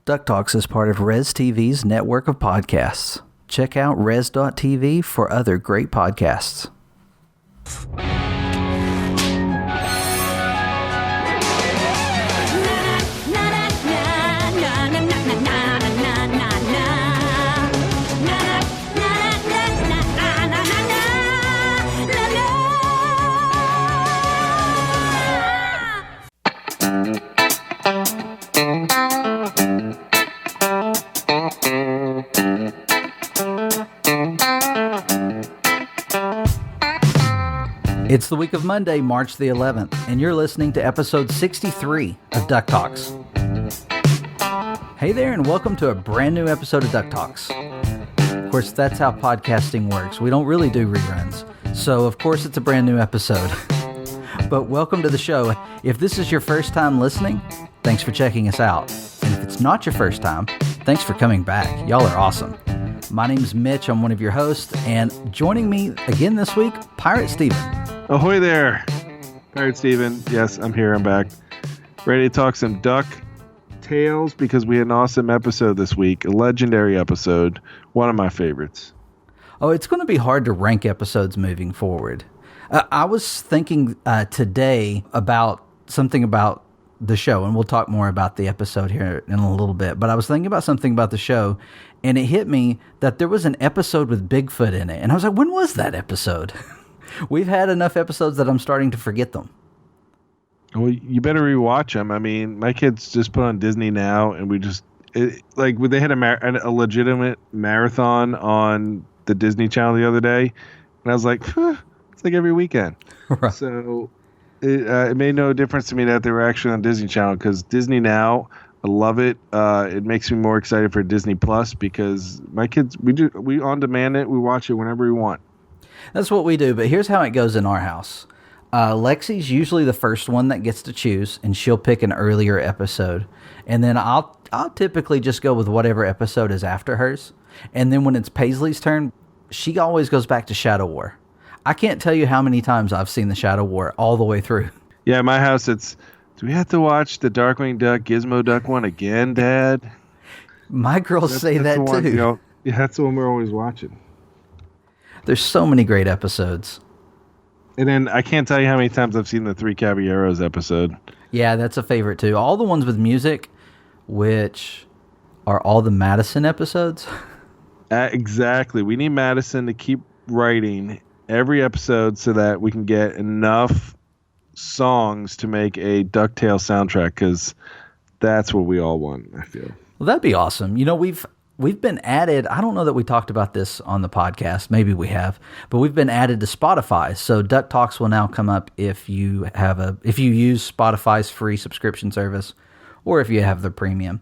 DuckTalks is part of Res TV's network of podcasts. Check out res.tv for other great podcasts. It's the week of Monday, March the 11th, and you're listening to episode 63 of DuckTalks. Hey there, and welcome to a brand new episode of DuckTalks. Of course, that's how podcasting works. We don't really do reruns, so of course it's a brand new episode. But welcome to the show. If this is your first time listening, thanks for checking us out. And if it's not your first time, thanks for coming back. Y'all are awesome. My name's Mitch. I'm one of your hosts, and joining me again this week, Pirate Steven. Ahoy there, Pirate Steven. Yes, I'm here. I'm back. Ready to talk some DuckTales because we had an awesome episode this week. A legendary episode. One of my favorites. Oh, it's going to be hard to rank episodes moving forward. I was thinking today about something about the show, and we'll talk more about the episode here in a little bit, but I was thinking about something about the show, and it hit me that there was an episode with Bigfoot in it, and I was like, when was that episode? We've had enough episodes that I'm starting to forget them. Well, you better rewatch them. I mean, my kids just put on Disney Now, and they had a legitimate marathon on the Disney Channel the other day, and I was like, it's like every weekend. Right. So it made no difference to me that they were actually on Disney Channel, because Disney Now, I love it. It makes me more excited for Disney Plus, because my kids, we on demand it. We watch it whenever we want. That's what we do, but here's how it goes in our house. Lexi's usually the first one that gets to choose, and she'll pick an earlier episode. And then I'll typically just go with whatever episode is after hers. And then when it's Paisley's turn, she always goes back to Shadow War. I can't tell you how many times I've seen the Shadow War all the way through. Yeah, in my house, do we have to watch the Darkwing Duck, Gizmo Duck one again, Dad? My girls say that one, too. Yeah, that's the one we're always watching. There's so many great episodes. And then I can't tell you how many times I've seen the Three Caballeros episode. Yeah, that's a favorite too. All the ones with music, which are all the Madison episodes. Exactly. We need Madison to keep writing every episode so that we can get enough songs to make a DuckTales soundtrack, because that's what we all want, I feel. Well, that'd be awesome. You know, we've been added, I don't know that we talked about this on the podcast, maybe we have, but we've been added to Spotify. So DuckTalks will now come up if you use Spotify's free subscription service, or if you have the premium.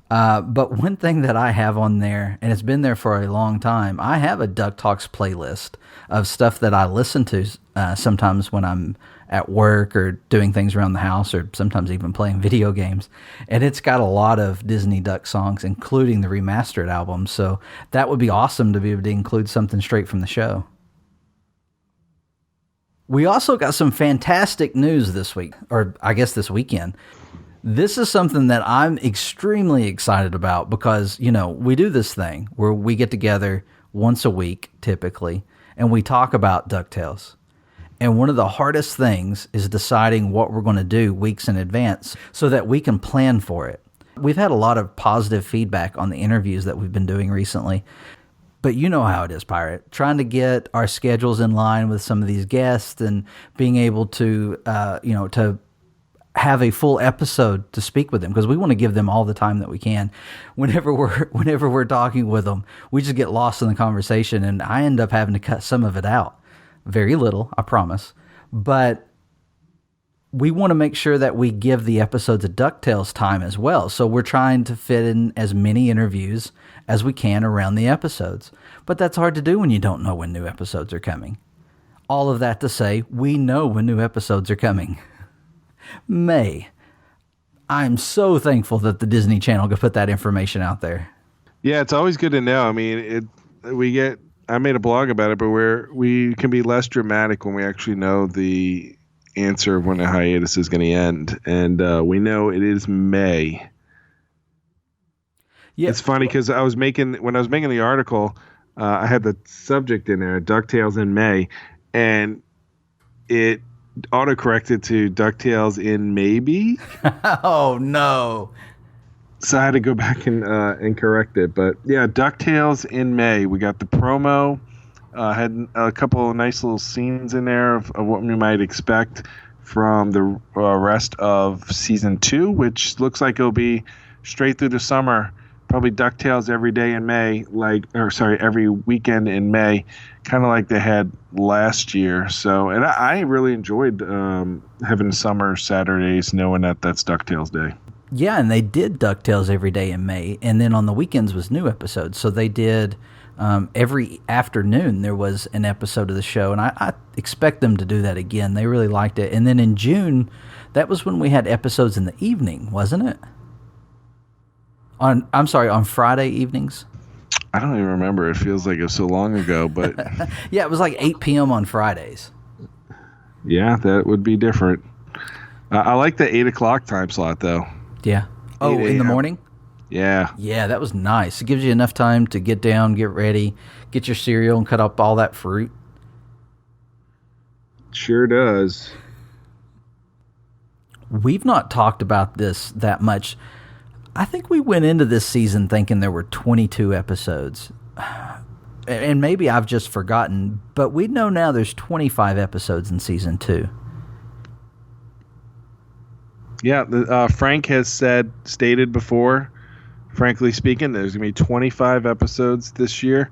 But one thing that I have on there, and it's been there for a long time, I have a DuckTalks playlist of stuff that I listen to sometimes when I'm at work or doing things around the house, or sometimes even playing video games. And it's got a lot of Disney Duck songs, including the remastered album. So that would be awesome to be able to include something straight from the show. We also got some fantastic news this week, or I guess this weekend. This is something that I'm extremely excited about, because, you know, we do this thing where we get together once a week, typically, and we talk about DuckTales. And one of the hardest things is deciding what we're going to do weeks in advance so that we can plan for it. We've had a lot of positive feedback on the interviews that we've been doing recently. But you know how it is, Pirate. Trying to get our schedules in line with some of these guests and being able to, to have a full episode to speak with them, because we want to give them all the time that we can. Whenever we're talking with them, we just get lost in the conversation, and I end up having to cut some of it out. Very little, I promise. But we want to make sure that we give the episodes of DuckTales time as well. So we're trying to fit in as many interviews as we can around the episodes. But that's hard to do when you don't know when new episodes are coming. All of that to say, we know when new episodes are coming. May. I'm so thankful that the Disney Channel could put that information out there. Yeah, it's always good to know. I mean, I made a blog about it, but we can be less dramatic when we actually know the answer of when the hiatus is going to end. And we know it is May. Yeah. It's funny because when I was making the article, I had the subject in there, DuckTales in May, and it autocorrected to DuckTales in maybe. Oh no. So I had to go back and correct it. But yeah, DuckTales in May. We got the promo. Had a couple of nice little scenes in there of what we might expect from the rest of season 2, which looks like it'll be straight through the summer. Probably DuckTales every day in May, every weekend in May, kind of like they had last year. So, and I really enjoyed having summer Saturdays, knowing that that's DuckTales Day. Yeah, and they did DuckTales every day in May, and then on the weekends was new episodes. So they did every afternoon there was an episode of the show, and I expect them to do that again. They really liked it. And then in June, that was when we had episodes in the evening, wasn't it? On Friday evenings. I don't even remember. It feels like it was so long ago, but yeah, it was like 8 p.m. on Fridays. Yeah, that would be different. I like the 8 o'clock time slot though. Yeah. Oh, in the morning? Yeah. Yeah, that was nice. It gives you enough time to get down, get ready, get your cereal, and cut up all that fruit. Sure does. We've not talked about this that much. I think we went into this season thinking there were 22 episodes. And maybe I've just forgotten, but we know now there's 25 episodes in season 2. Yeah, Frank has stated before, frankly speaking, there's going to be 25 episodes this year.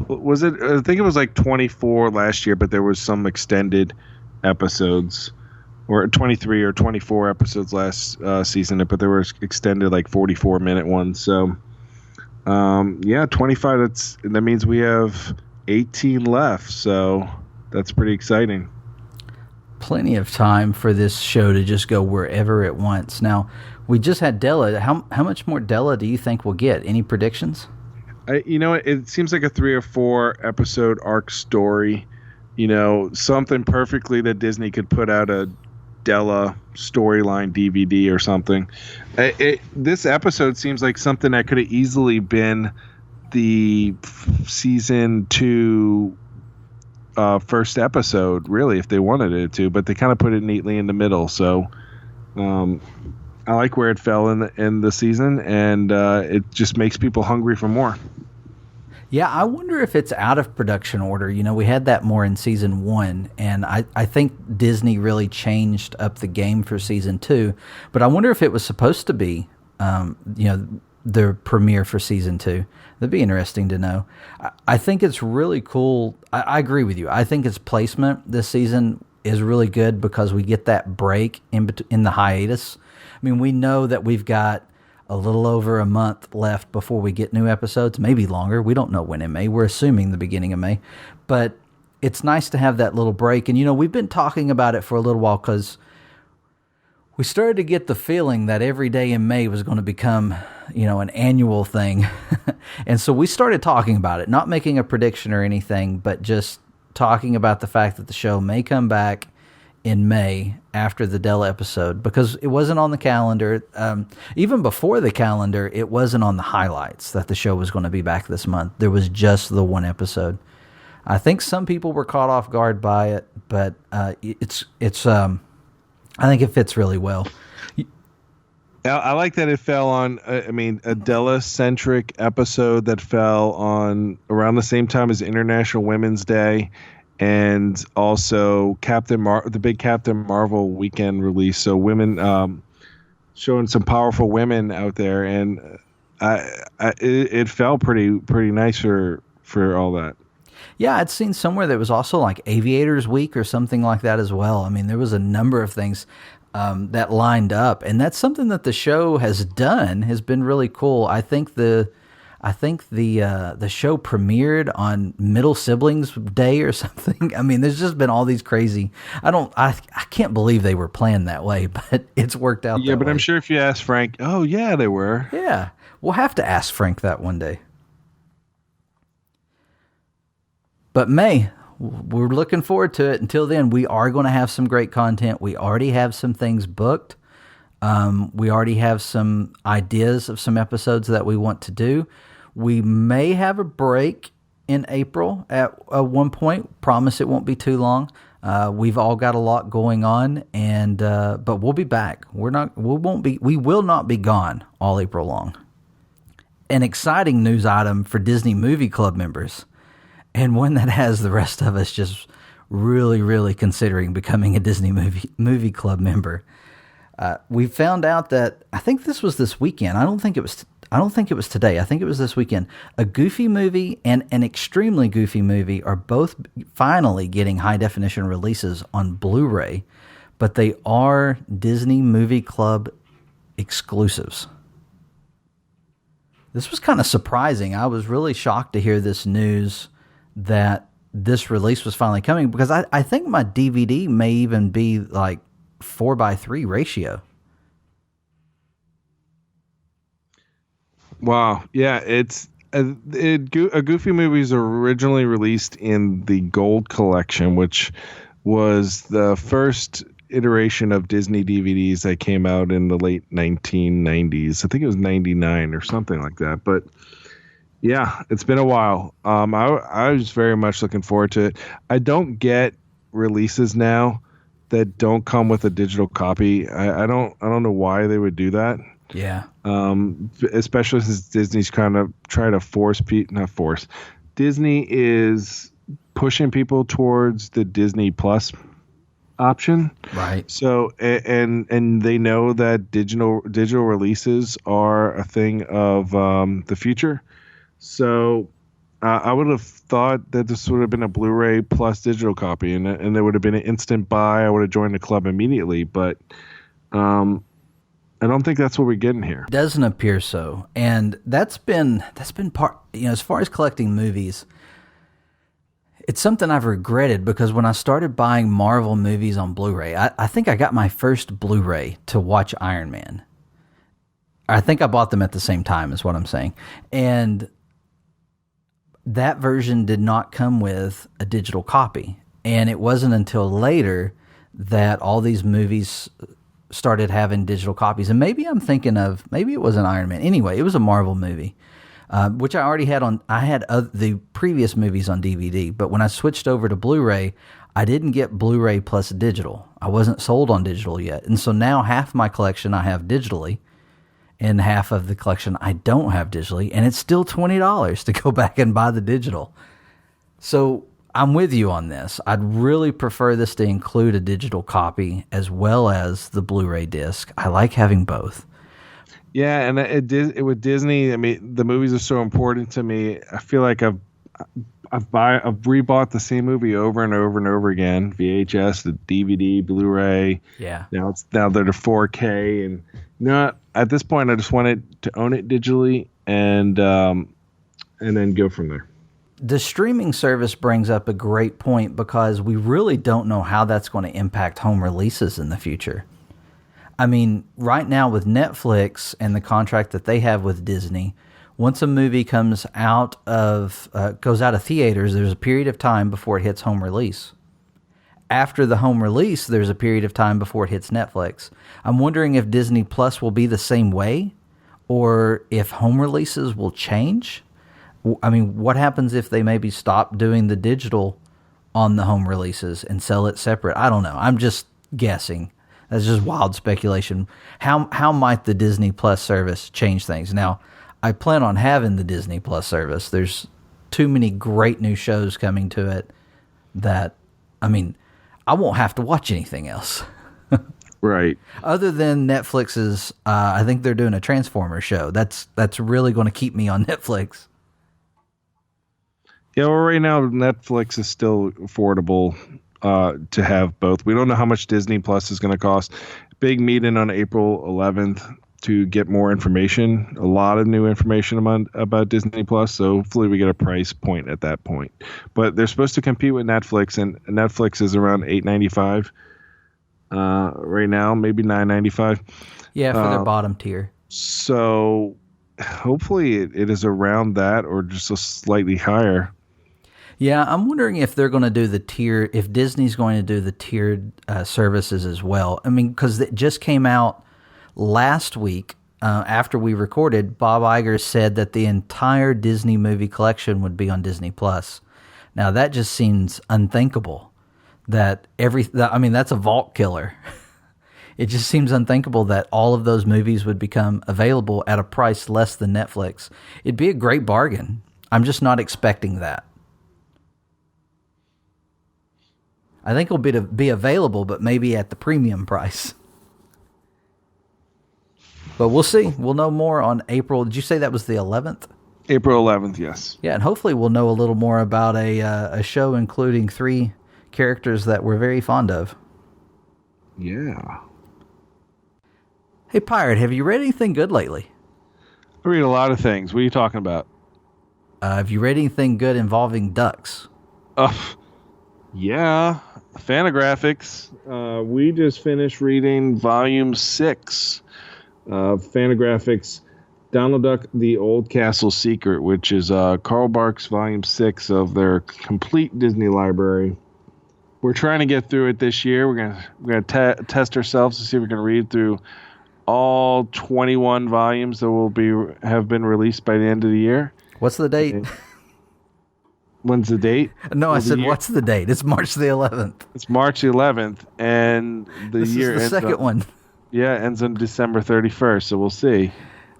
Was it? I think it was like 24 last year, but there was some extended episodes, or 23 or 24 episodes last season, but there were extended like 44-minute ones. So, yeah, 25. That means we have 18 left. So that's pretty exciting. Plenty of time for this show to just go wherever it wants. Now, we just had Della. How much more Della do you think we'll get? Any predictions? It seems like a 3 or 4 episode arc story. Something perfectly that Disney could put out a Della storyline DVD or something. This episode seems like something that could have easily been the season 2 first episode, really, if they wanted it to, but they kind of put it neatly in the middle. So I like where it fell in the season, and it just makes people hungry for more. Yeah, I wonder if it's out of production order. We had that more in season 1, and I think Disney really changed up the game for season 2. But I wonder if it was supposed to be, the premiere for season 2. That'd be interesting to know. I think it's really cool. I agree with you. I think its placement this season is really good because we get that break in the hiatus. I mean, we know that we've got a little over a month left before we get new episodes, maybe longer. We don't know when in May. We're assuming the beginning of May. But it's nice to have that little break. And, we've been talking about it for a little while because we started to get the feeling that every day in May was going to become, an annual thing. And so we started talking about it, not making a prediction or anything, but just talking about the fact that the show may come back in May after the Della episode, because it wasn't on the calendar. Even before the calendar, it wasn't on the highlights that the show was going to be back this month. There was just the one episode. I think some people were caught off guard by it, but I think it fits really well. I like that it fell on, a Della-centric episode that fell on around the same time as International Women's Day, and also the big Captain Marvel weekend release. So women, showing some powerful women out there, and it fell pretty nice for all that. Yeah, I'd seen somewhere that was also like Aviators Week or something like that as well. I mean, there was a number of things that lined up, and that's something that the show has done, has been really cool. I think the show premiered on Middle Siblings Day or something. I mean, there's just been all these crazy. I can't believe they were planned that way, but it's worked out. Yeah, that but way. I'm sure if you ask Frank, oh yeah, they were. Yeah, we'll have to ask Frank that one day. But May, we're looking forward to it. Until then, we are going to have some great content. We already have some things booked. We already have some ideas of some episodes that we want to do. We may have a break in April at one point. Promise it won't be too long. We've all got a lot going on, and but we'll be back. We will not be gone all April long. An exciting news item for Disney Movie Club members, and one that has the rest of us just really, really considering becoming a Disney Movie Club member. We found out that, I think this was this weekend. I don't think it was today. I think it was this weekend. A Goofy movie and an extremely Goofy movie are both finally getting high definition releases on Blu-ray, but they are Disney Movie Club exclusives. This was kind of surprising. I was really shocked to hear this news that this release was finally coming, because I think my DVD may even be like 4:3 ratio. Wow. Yeah, it's a Goofy movie was originally released in the Gold Collection, which was the first iteration of Disney DVDs that came out in the late 1990s. I think it was 99 or something like that. But yeah, it's been a while. I was very much looking forward to it. I don't get releases now that don't come with a digital copy. I don't know why they would do that. Yeah. Especially since Disney's kind of trying to Disney is pushing people towards the Disney Plus option. Right. So, and they know that digital releases are a thing of the future. So I would have thought that this would have been a Blu-ray plus digital copy, and there would have been an instant buy. I would have joined the club immediately, but I don't think that's what we're getting here. Doesn't appear so. And that's been part, as far as collecting movies, it's something I've regretted, because when I started buying Marvel movies on Blu-ray, I think I got my first Blu-ray to watch Iron Man. I think I bought them at the same time, is what I'm saying. And that version did not come with a digital copy. And it wasn't until later that all these movies started having digital copies. And maybe I'm thinking of, maybe it was an Iron Man. Anyway, it was a Marvel movie, which I already had I had the previous movies on DVD, but when I switched over to Blu-ray, I didn't get Blu-ray plus digital. I wasn't sold on digital yet. And so now half my collection I have digitally, and half of the collection I don't have digitally, and it's still $20 to go back and buy the digital. So I'm with you on this. I'd really prefer this to include a digital copy as well as the Blu-ray disc. I like having both. Yeah, and with Disney, I mean, the movies are so important to me. I feel like I've rebought the same movie over and over and over again. VHS, the DVD, Blu-ray. Yeah. Now they're the 4K, and at this point, I just wanted to own it digitally and then go from there. The streaming service brings up a great point, because we really don't know how that's going to impact home releases in the future. I mean, right now with Netflix and the contract that they have with Disney, once a movie goes out of theaters, there's a period of time before it hits home release. After the home release, there's a period of time before it hits Netflix. I'm wondering if Disney Plus will be the same way, or if home releases will change. I mean, what happens if they maybe stop doing the digital on the home releases and sell it separate? I don't know. I'm just guessing. That's just wild speculation. How might the Disney Plus service change things? Now, I plan on having the Disney Plus service. There's too many great new shows coming to it that, I mean, I won't have to watch anything else. Right. Other than Netflix's, I think they're doing a Transformers show. That's really going to keep me on Netflix. Yeah, well, right now Netflix is still affordable to have both. We don't know how much Disney Plus is going to cost. Big meeting on April 11th to get more information, a lot of new information about Disney Plus. So hopefully we get a price point at that point. But they're supposed to compete with Netflix, and Netflix is around $8.95 right now, maybe $9.95. Yeah, for their bottom tier. So hopefully it is around that, or just a slightly higher. Yeah, I'm wondering if they're going to do if Disney's going to do the tiered services as well. I mean, because it just came out last week, after we recorded, Bob Iger said that the entire Disney movie collection would be on Disney Plus. Now that just seems unthinkable. That's a vault killer. It just seems unthinkable that all of those movies would become available at a price less than Netflix. It'd be a great bargain. I'm just not expecting that. I think it'll be available, but maybe at the premium price. But we'll see. We'll know more on April. Did you say that was the 11th? April 11th, yes. Yeah, and hopefully we'll know a little more about a show including 3 characters that we're very fond of. Yeah. Hey, Pirate, have you read anything good lately? I read a lot of things. What are you talking about? Have you read anything good involving ducks? Yeah. Fantagraphics. We just finished reading Volume 6 of Fantagraphics Donald Duck, The Old Castle Secret, which is Carl Barks Volume 6 of their complete Disney library. We're trying to get through it this year. We're gonna test ourselves to see if we can read through all 21 volumes that have been released by the end of the year. What's the date? When's the date? No, I said, what's the date? It's March the 11th. It's March the 11th, and this year is the second one. Yeah, it ends on December 31st, so we'll see.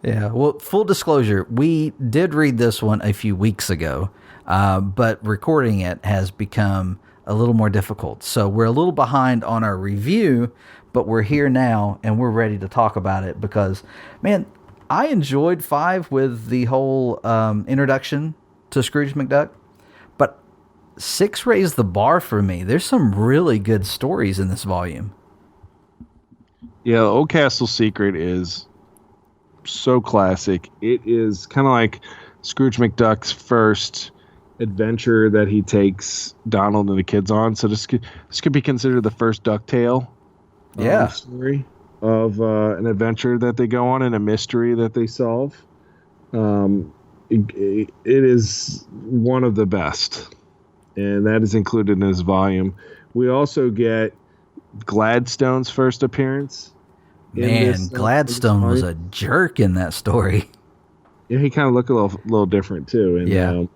Yeah, well, full disclosure, we did read this one a few weeks ago, but recording it has become a little more difficult. So we're a little behind on our review, but we're here now, and we're ready to talk about it because, man, I enjoyed 5 with the whole introduction to Scrooge McDuck, but 6 raised the bar for me. There's some really good stories in this volume. Yeah, Old Castle Secret is so classic. It is kind of like Scrooge McDuck's first adventure that he takes Donald and the kids on. So this could be considered the first DuckTale story of an adventure that they go on and a mystery that they solve. It is one of the best, and that is included in this volume. We also get Gladstone's first appearance. Man, Gladstone was a jerk in that story. Yeah, he kind of looked a little different too. And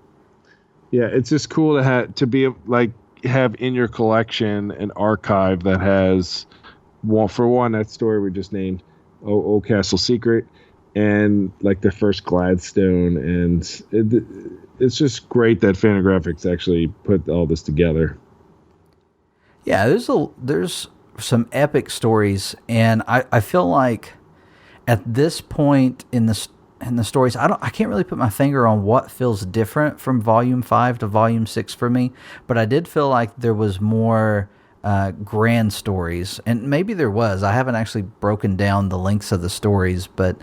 yeah, it's just cool to have in your collection an archive that has that story we just named Old Castle Secret, and like the first Gladstone, and it's just great that Fantagraphics actually put all this together. Yeah, there's some epic stories, and I feel like at this point in the stories, I can't really put my finger on what feels different from Volume 5 to Volume 6 for me, but I did feel like there was more grand stories, and maybe there was. I haven't actually broken down the lengths of the stories, but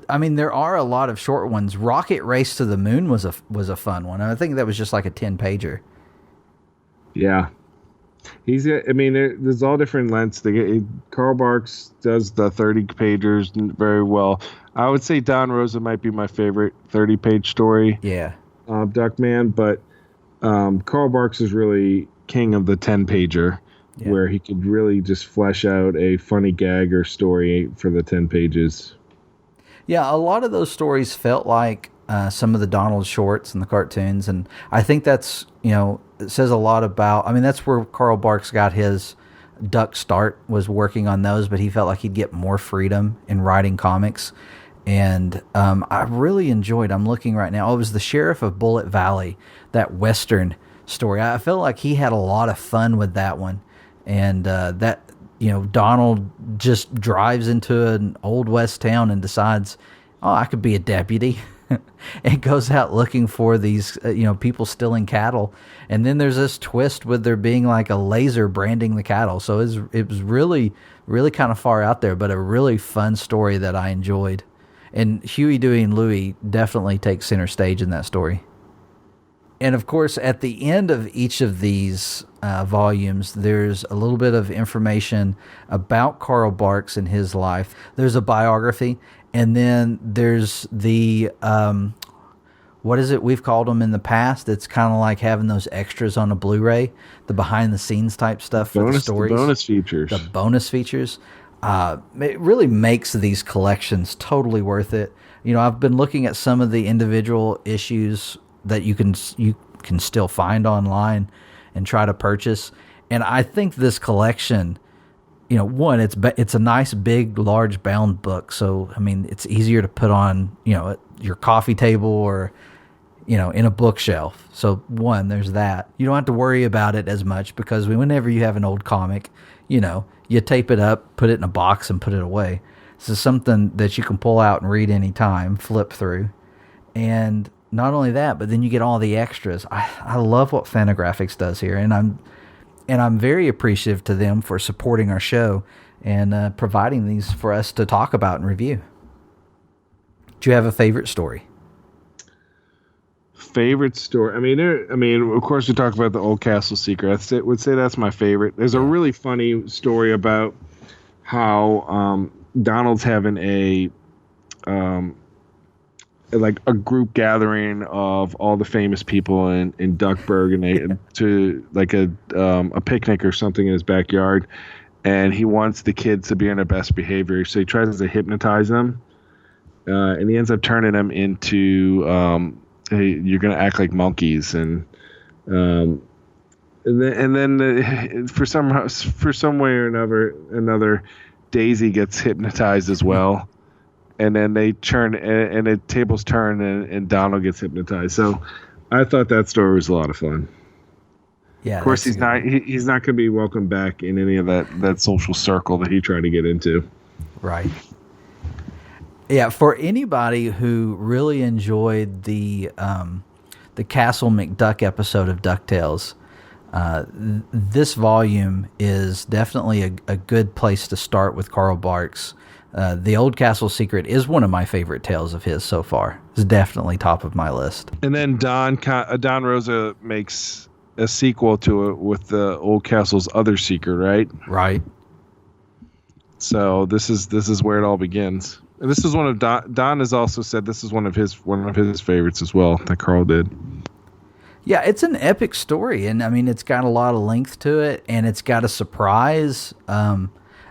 I mean there are a lot of short ones. Rocket Race to the Moon was a fun one. I think that was just like a 10-pager. Yeah. There's all different lengths. Carl Barks does the 30-pagers very well. I would say Don Rosa might be my favorite 30-page story. Yeah. Duckman, but Carl Barks is really king of the 10-pager, where he could really just flesh out a funny gag or story for the 10 pages. Yeah, a lot of those stories felt like some of the Donald shorts and the cartoons, and I think that's, it says a lot about, that's where Carl Barks got his Duck start, was working on those, but he felt like he'd get more freedom in writing comics. And I really enjoyed, I'm looking right now, it was the Sheriff of Bullet Valley, that Western story. I felt like he had a lot of fun with that one. And Donald just drives into an old West town and decides, I could be a deputy. And goes out looking for these, people stealing cattle. And then there's this twist with there being like a laser branding the cattle. So it was really, really kind of far out there, but a really fun story that I enjoyed. And Huey, Dewey, and Louie definitely take center stage in that story. And of course, at the end of each of these volumes, there's a little bit of information about Carl Barks and his life. There's a biography, and then there's the, what is it we've called them in the past? It's kind of like having those extras on a Blu-ray, the behind-the-scenes type stuff for the stories. The bonus features. The bonus features. It really makes these collections totally worth it. You know, I've been looking at some of the individual issues that you can still find online and try to purchase. And I think this collection, you know, one, it's a nice, big, large bound book. So, I mean, it's easier to put on, you know, at your coffee table or, you know, in a bookshelf. So, one, there's that. You don't have to worry about it as much because whenever you have an old comic, you know, you tape it up, put it in a box, and put it away. This is something that you can pull out and read anytime, flip through. And not only that, but then you get all the extras. I love what Fantagraphics does here, and I'm very appreciative to them for supporting our show and providing these for us to talk about and review. Do you have a favorite story? Favorite story? I mean, of course, we talk about the Old Castle Secret. I would say that's my favorite. There's a really funny story about how Donald's having like a group gathering of all the famous people in Duckburg, and they to like a picnic or something in his backyard, and he wants the kids to be on their best behavior, so he tries to hypnotize them, and he ends up turning them into hey, you're gonna act like monkeys, and then for some way or another, Daisy gets hypnotized as well. And then they turn, and the tables turn, and Donald gets hypnotized. So, I thought that story was a lot of fun. Yeah, of course he's not going to be welcome back in any of that social circle that he tried to get into. Right. Yeah, for anybody who really enjoyed the Castle McDuck episode of DuckTales, this volume is definitely a good place to start with Carl Barks. The Old Castle Secret is one of my favorite tales of his so far. It's definitely top of my list. And then Don Rosa makes a sequel to it with the Old Castle's other secret, right? Right. So this is where it all begins. And this is one of Don has also said this is one of his favorites as well that Carl did. Yeah, it's an epic story, and I mean it's got a lot of length to it, and it's got a surprise.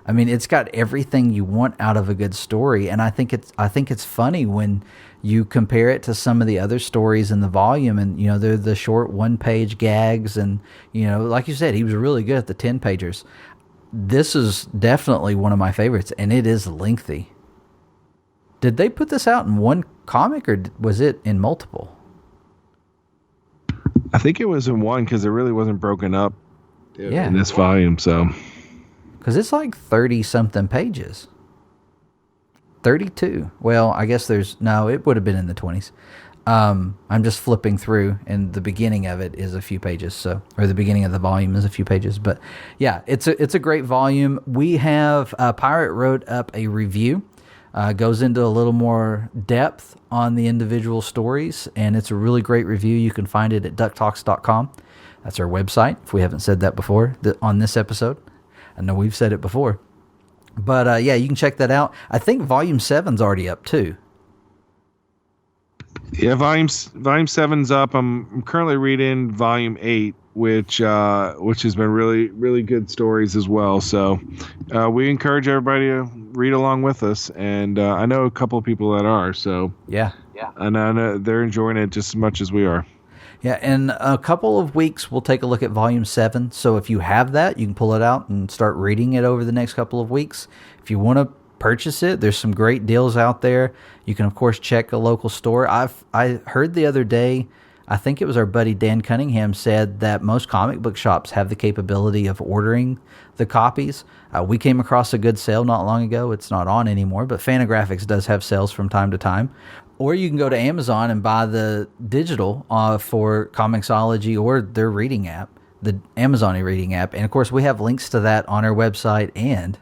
I mean, it's got everything you want out of a good story, and I think it's funny when you compare it to some of the other stories in the volume, and you know they're the short one-page gags, and you know, like you said, he was really good at the 10-pagers. This is definitely one of my favorites, and it is lengthy. Did they put this out in one comic, or was it in multiple? I think it was in one because it really wasn't broken up in this volume, so. Because it's like 30-something pages. 32. Well, I guess it would have been in the 20s. I'm just flipping through, and the beginning of it is a few pages, or the beginning of the volume is a few pages. But yeah, it's a great volume. We have, Pirate wrote up a review, goes into a little more depth on the individual stories, and it's a really great review. You can find it at DuckTalks.com. That's our website, if we haven't said that before on this episode. I know we've said it before. But yeah, you can check that out. I think Volume 7's already up too. Yeah, Volume 7's up. I'm currently reading Volume 8, which has been really, really good stories as well. So we encourage everybody to read along with us. And I know a couple of people that are. So yeah. And I know they're enjoying it just as much as we are. Yeah, in a couple of weeks, we'll take a look at Volume 7. So if you have that, you can pull it out and start reading it over the next couple of weeks. If you want to purchase it, there's some great deals out there. You can, of course, check a local store. I heard the other day, I think it was our buddy Dan Cunningham said that most comic book shops have the capability of ordering the copies. We came across a good sale not long ago. It's not on anymore, but Fantagraphics does have sales from time to time. Or you can go to Amazon and buy the digital for Comixology or their reading app, the Amazon reading app. And, of course, we have links to that on our website. And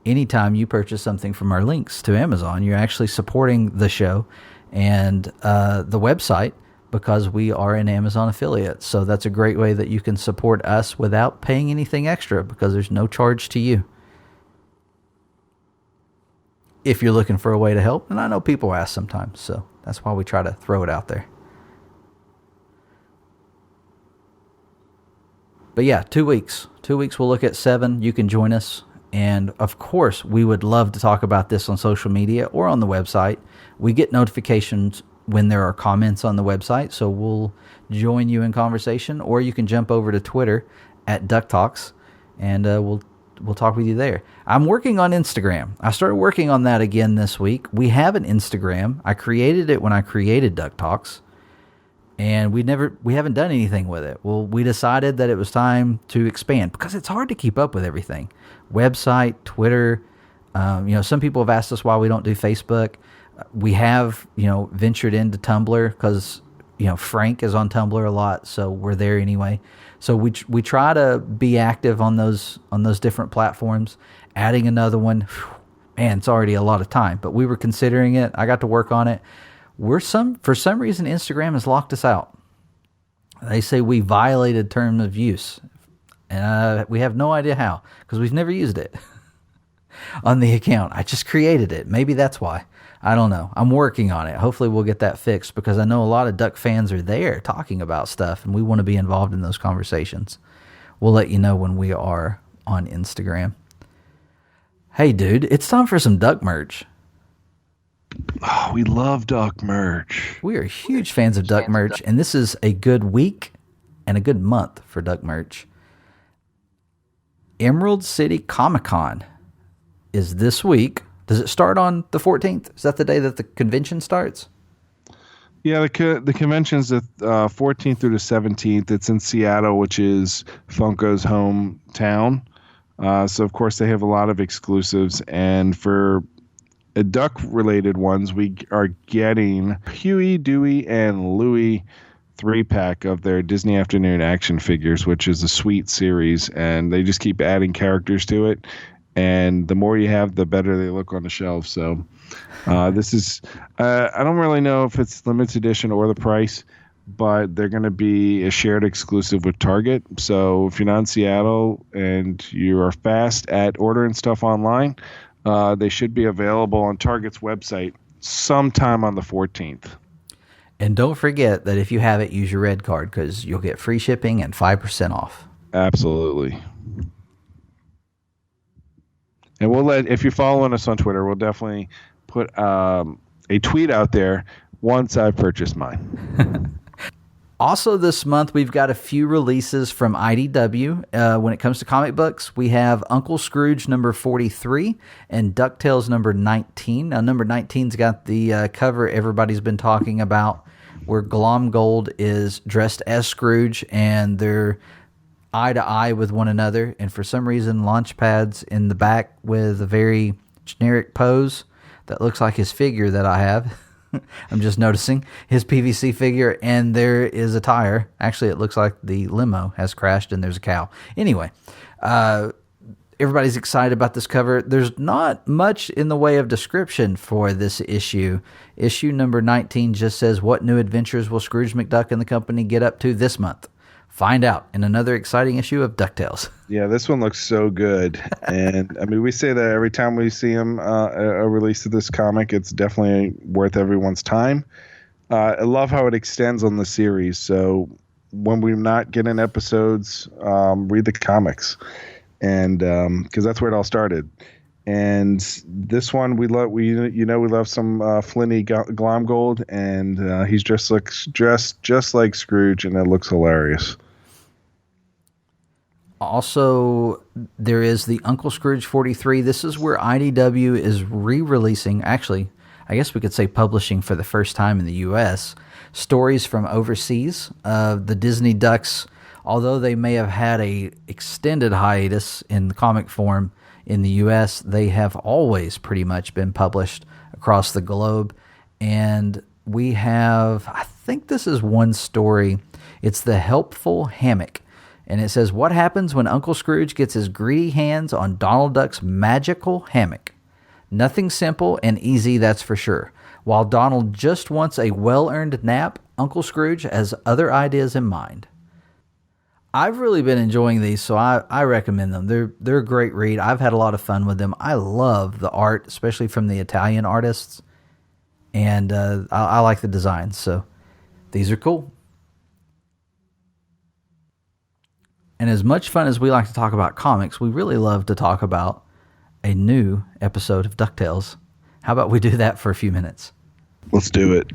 anytime you purchase something from our links to Amazon, you're actually supporting the show and the website because we are an Amazon affiliate. So that's a great way that you can support us without paying anything extra because there's no charge to you. If you're looking for a way to help, and I know people ask sometimes, so that's why we try to throw it out there. But yeah, 2 weeks. 2 weeks we'll look at 7. You can join us And of course, we would love to talk about this on social media or on the website. We get notifications when there are comments on the website, so we'll join you in conversation, or you can jump over to Twitter at DuckTalks, and we'll talk with you there. I'm working on Instagram. I started working on that again this week. We have an Instagram. I created it when I created DuckTalks, and we haven't done anything with it. Well, we decided that it was time to expand because it's hard to keep up with everything. Website, Twitter. Some people have asked us why we don't do Facebook. We have, ventured into Tumblr because, Frank is on Tumblr a lot, so we're there anyway. So we try to be active on those different platforms. Adding another one, man, it's already a lot of time. But we were considering it. I got to work on it. For some reason, Instagram has locked us out. They say we violated terms of use, and we have no idea how because we've never used it on the account. I just created it. Maybe that's why. I don't know. I'm working on it. Hopefully we'll get that fixed because I know a lot of Duck fans are there talking about stuff, and we want to be involved in those conversations. We'll let you know when we are on Instagram. Hey, dude, it's time for some Duck merch. Oh, we love Duck merch. We are huge fans of Duck merch, and this is a good week and a good month for Duck merch. Emerald City Comic Con is this week. Does it start on the 14th? Is that the day that the convention starts? Yeah, the convention's the 14th through the 17th. It's in Seattle, which is Funko's hometown. So, of course, they have a lot of exclusives. And for Duck-related ones, we are getting Huey, Dewey, and Louie 3-pack of their Disney Afternoon action figures, which is a sweet series. And they just keep adding characters to it. And the more you have, the better they look on the shelf. So this is, I don't really know if it's limited edition or the price, but they're going to be a shared exclusive with Target. So if you're not in Seattle and you are fast at ordering stuff online, they should be available on Target's website sometime on the 14th. And don't forget that if you have it, use your red card because you'll get free shipping and 5% off. Absolutely. And if you're following us on Twitter, we'll definitely put a tweet out there once I've purchased mine. Also this month, we've got a few releases from IDW. When it comes to comic books, we have Uncle Scrooge number 43 and DuckTales number 19. Now, number 19's got the cover everybody's been talking about, where Glomgold is dressed as Scrooge, and they're eye to eye with one another, and for some reason Launchpad's in the back with a very generic pose that looks like his figure that I have. I'm just noticing his PVC figure, and there is a tire. Actually, it looks like the limo has crashed and there's a cow. Anyway, everybody's excited about this cover. There's not much in the way of description for this issue. Issue number 19 just says, what new adventures will Scrooge McDuck and the company get up to this month? Find out in another exciting issue of DuckTales. Yeah, this one looks so good. And, I mean, we say that every time we see a release of this comic, it's definitely worth everyone's time. I love how it extends on the series. So when we're not getting episodes, read the comics. And because that's where it all started. And this one, we love some Flinny Glomgold, and he's dressed just like Scrooge, and it looks hilarious. Also, there is the Uncle Scrooge 43. This is where IDW is re-releasing, actually, I guess we could say publishing for the first time in the U.S., stories from overseas. The Disney Ducks, although they may have had a extended hiatus in the comic form in the U.S., they have always pretty much been published across the globe. And we have, I think this is one story. It's The Helpful Hammock. And it says, what happens when Uncle Scrooge gets his greedy hands on Donald Duck's magical hammock? Nothing simple and easy, that's for sure. While Donald just wants a well-earned nap, Uncle Scrooge has other ideas in mind. I've really been enjoying these, so I recommend them. They're a great read. I've had a lot of fun with them. I love the art, especially from the Italian artists. And I like the designs, so these are cool. And as much fun as we like to talk about comics, we really love to talk about a new episode of DuckTales. How about we do that for a few minutes? Let's do it.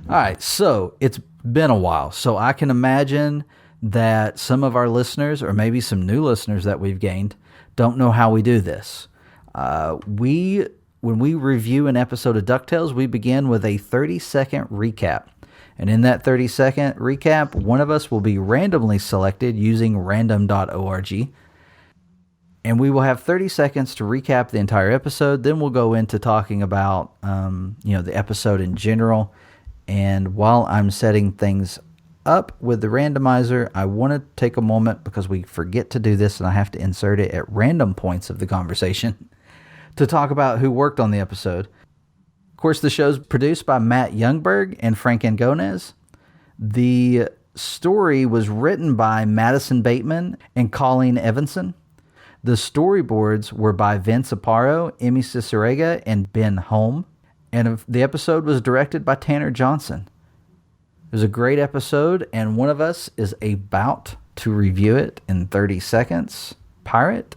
All right, so it's been a while, so I can imagine that some of our listeners, or maybe some new listeners that we've gained, don't know how we do this. When we review an episode of DuckTales, we begin with a 30-second recap. And in that 30-second recap, one of us will be randomly selected using random.org. And we will have 30 seconds to recap the entire episode. Then we'll go into talking about the episode in general. And while I'm setting things up with the randomizer, I want to take a moment, because we forget to do this and I have to insert it at random points of the conversation, to talk about who worked on the episode. Of course, the show's produced by Matt Youngberg and Frank Angones. The story was written by Madison Bateman and Colleen Evanson. The storyboards were by Vince Aparo, Emmy Cicerega, and Ben Holm. And the episode was directed by Tanner Johnson. It was a great episode, and one of us is about to review it in 30 seconds. Pirate,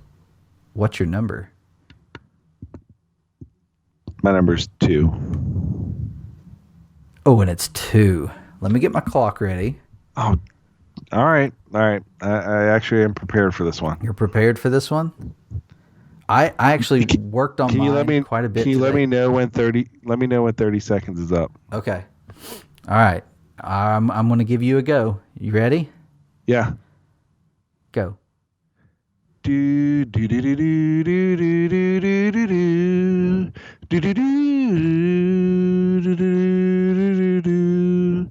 what's your number? My number's 2. Oh, and it's 2. Let me get my clock ready. Oh, all right. I actually am prepared for this one. You're prepared for this one? I actually worked on mine quite a bit. Can you today. let me know when 30 seconds is up? Okay. All right. I'm going to give you a go. You ready? Yeah. Go. Do do do do do do do do do do do do do do do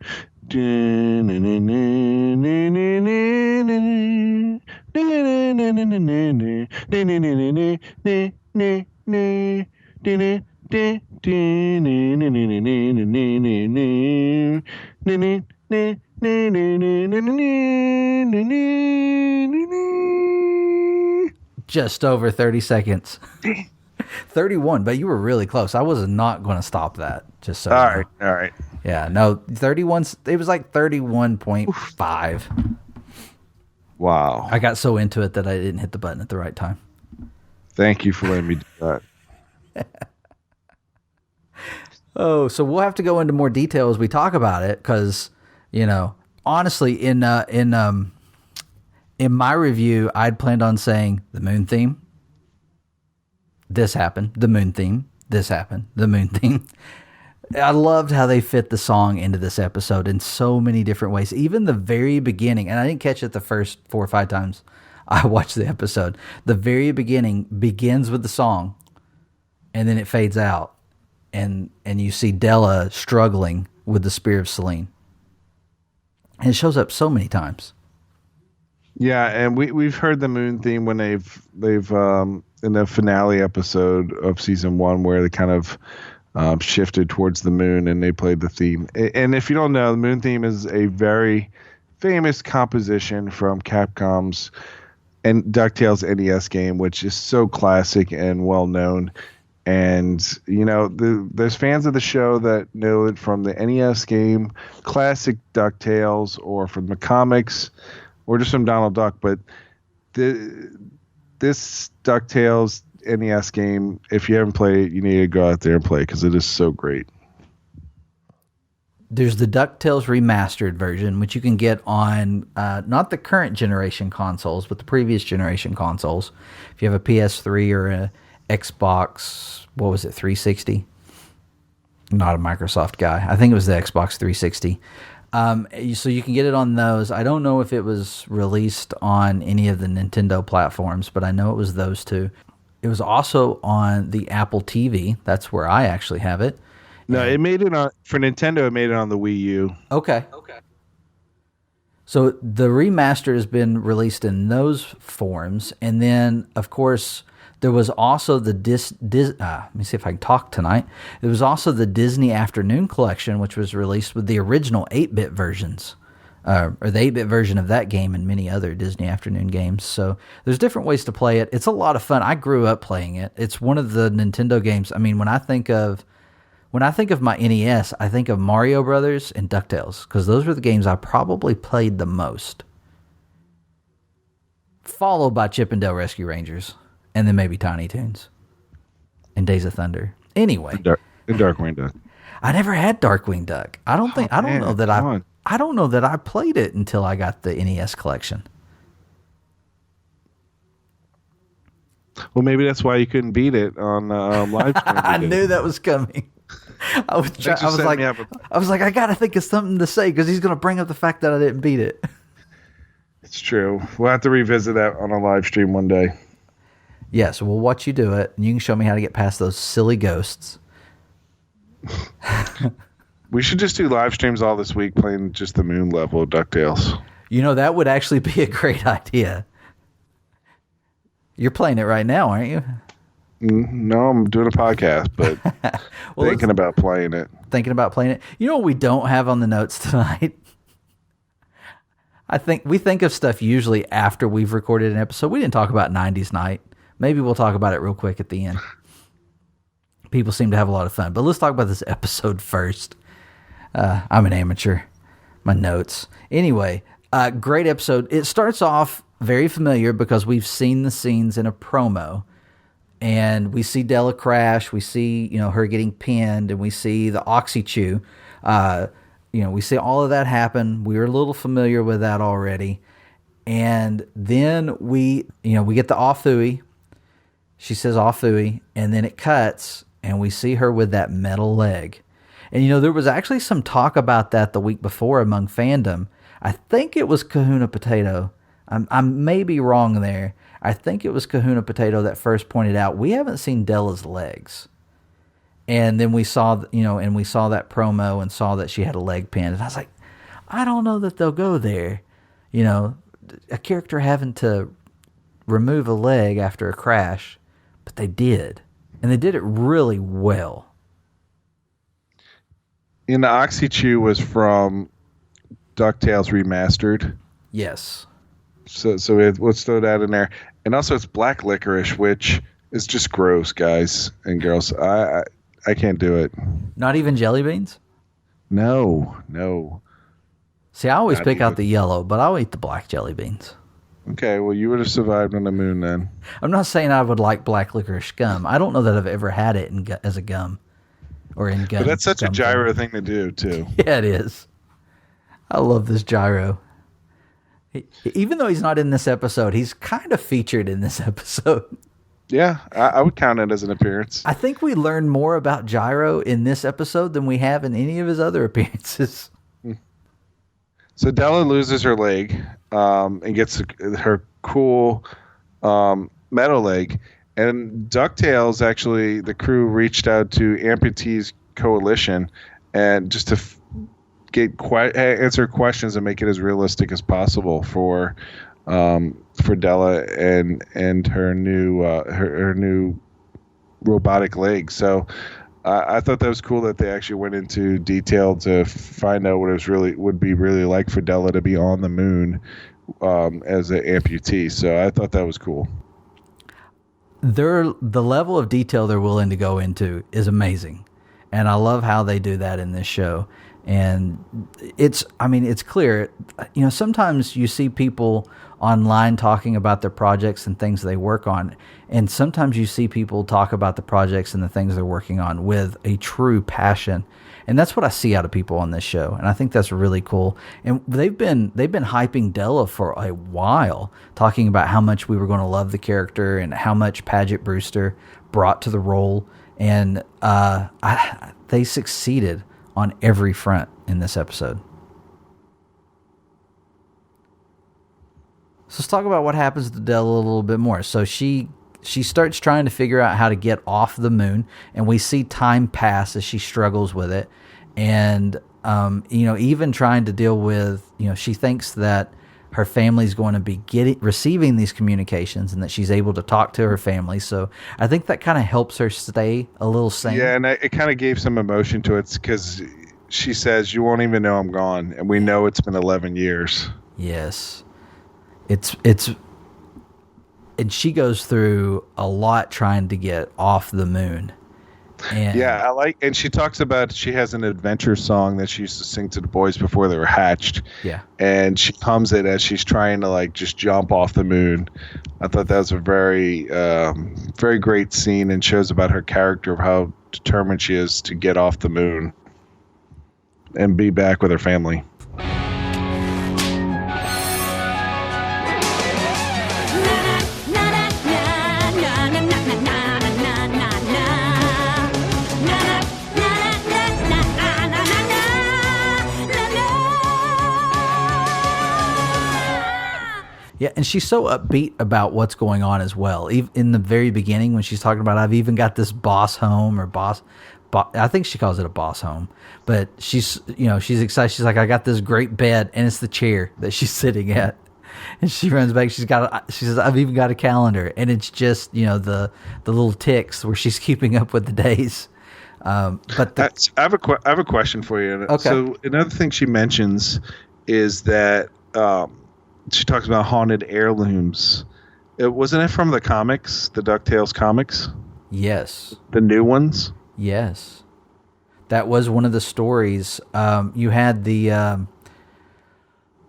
Just over 30 seconds. 31, but you were really close. I was not going to stop that. Just so. All right. Yeah, no, 31. It was like 31.5. Wow. I got so into it that I didn't hit the button at the right time. Thank you for letting me do that. Oh, so we'll have to go into more detail as we talk about it, because, honestly, in my review, I'd planned on saying the moon theme. This happened. The moon theme. This happened. The moon theme. I loved how they fit the song into this episode in so many different ways. Even the very beginning, and I didn't catch it the first 4 or 5 times I watched the episode. The very beginning begins with the song, and then it fades out, and you see Della struggling with the spear of Selene. And it shows up so many times. Yeah, and we've heard the moon theme when they've in the finale episode of season 1, where they kind of shifted towards the moon and they played the theme. And if you don't know, the moon theme is a very famous composition from Capcom's and DuckTales NES game, which is so classic and well known. And there's fans of the show that know it from the NES game, classic DuckTales, or from the comics, or just from Donald Duck. But this DuckTales NES game, if you haven't played it, you need to go out there and play it, because it is so great. There's the DuckTales remastered version, which you can get on not the current generation consoles, but the previous generation consoles. If you have a PS3 or a Xbox, 360? Not a Microsoft guy. I think it was the Xbox 360. So you can get it on those. I don't know if it was released on any of the Nintendo platforms, but I know it was those two. It was also on the Apple TV. That's where I actually have it. No, it made it on, for Nintendo, it made it on the Wii U. Okay. So the remaster has been released in those forms. And then, of course, there was also the let me see if I can talk tonight. There was also the Disney Afternoon Collection, which was released with the original 8-bit versions, or the 8-bit version of that game and many other Disney Afternoon games. So there's different ways to play it. It's a lot of fun. I grew up playing it. It's one of the Nintendo games. I mean, when I think of my NES, I think of Mario Brothers and DuckTales, because those were the games I probably played the most. Followed by Chip and Dale Rescue Rangers, and then maybe Tiny Toons. and Days of Thunder. Anyway, and Darkwing Duck. I never had Darkwing Duck. I don't know that I played it until I got the NES collection. Well, maybe that's why you couldn't beat it on live stream. I knew that was coming. I was like, I gotta think of something to say because he's gonna bring up the fact that I didn't beat it. It's true. We'll have to revisit that on a live stream one day. Yes, we'll watch you do it, and you can show me how to get past those silly ghosts. We should just do live streams all this week playing just the moon level of DuckTales. You know, that would actually be a great idea. You're playing it right now, aren't you? No, I'm doing a podcast, but thinking about playing it. Thinking about playing it. You know what we don't have on the notes tonight? I think we think of stuff usually after we've recorded an episode. We didn't talk about 90s Night. Maybe we'll talk about it real quick at the end. People seem to have a lot of fun. But let's talk about this episode first. I'm an amateur. My notes. Anyway, great episode. It starts off very familiar because we've seen the scenes in a promo. And we see Della crash. We see, her getting pinned. And we see the Oxy-Chew. We see all of that happen. We were a little familiar with that already. And then we get the Offooey. She says Offooey. And then it cuts. And we see her with that metal leg. And, there was actually some talk about that the week before among fandom. I think it was Kahuna Potato. I may be wrong there. I think it was Kahuna Potato that first pointed out, we haven't seen Della's legs. And then we saw, that promo and saw that she had a leg pin. And I was like, I don't know that they'll go there. A character having to remove a leg after a crash, but they did. And they did it really well. And the Oxy-Chew was from DuckTales Remastered. Yes. So let's throw that in there. And also it's black licorice, which is just gross, guys and girls. I can't do it. Not even jelly beans? No. See, I always pick out the yellow, but I'll eat the black jelly beans. Okay, well, you would have survived on the moon then. I'm not saying I would like black licorice gum. I don't know that I've ever had it as a gum or in gum. But that's such a gyro thing to do, too. Yeah, it is. I love this gyro. Even though he's not in this episode, he's kind of featured in this episode. Yeah, I would count it as an appearance. I think we learned more about Gyro in this episode than we have in any of his other appearances. So Della loses her leg and gets her cool metal leg. And DuckTales, actually, the crew reached out to Amputees Coalition and just to answer questions and make it as realistic as possible for Della and her new robotic leg. So I thought that was cool that they actually went into detail to find out what it would be really like for Della to be on the moon as an amputee. So I thought that was cool. The level of detail they're willing to go into is amazing, and I love how they do that in this show. And it's clear, sometimes you see people online talking about their projects and things they work on. And sometimes you see people talk about the projects and the things they're working on with a true passion. And that's what I see out of people on this show. And I think that's really cool. And they've been hyping Della for a while, talking about how much we were going to love the character and how much Paget Brewster brought to the role. And they succeeded on every front in this episode. So let's talk about what happens to Della a little bit more. So she starts trying to figure out how to get off the moon, and we see time pass as she struggles with it. And, even trying to deal with, she thinks that her family's going to be receiving these communications and that she's able to talk to her family. So I think that kind of helps her stay a little sane. Yeah, and it kind of gave some emotion to it because she says, "You won't even know I'm gone," and we know it's been 11 years. Yes. It's and she goes through a lot trying to get off the moon. And Yeah, and she talks about she has an adventure song that she used to sing to the boys before they were hatched. yeah. And she hums it as she's trying to like just jump off the moon. I thought that was a very, very great scene and shows about her character of how determined she is to get off the moon and be back with her family. Yeah, and she's so upbeat about what's going on as well. Even in the very beginning, when she's talking about, I've even got this boss home or boss, I think she calls it a boss home. But she's excited. She's like, I got this great bed, and it's the chair that she's sitting at. And she runs back. She says, I've even got a calendar, and it's just the little ticks where she's keeping up with the days. But I have a question for you. Okay. So another thing she mentions is that. She talks about haunted heirlooms. Wasn't it from the comics, the DuckTales comics? Yes. The new ones? Yes. That was one of the stories. You had the...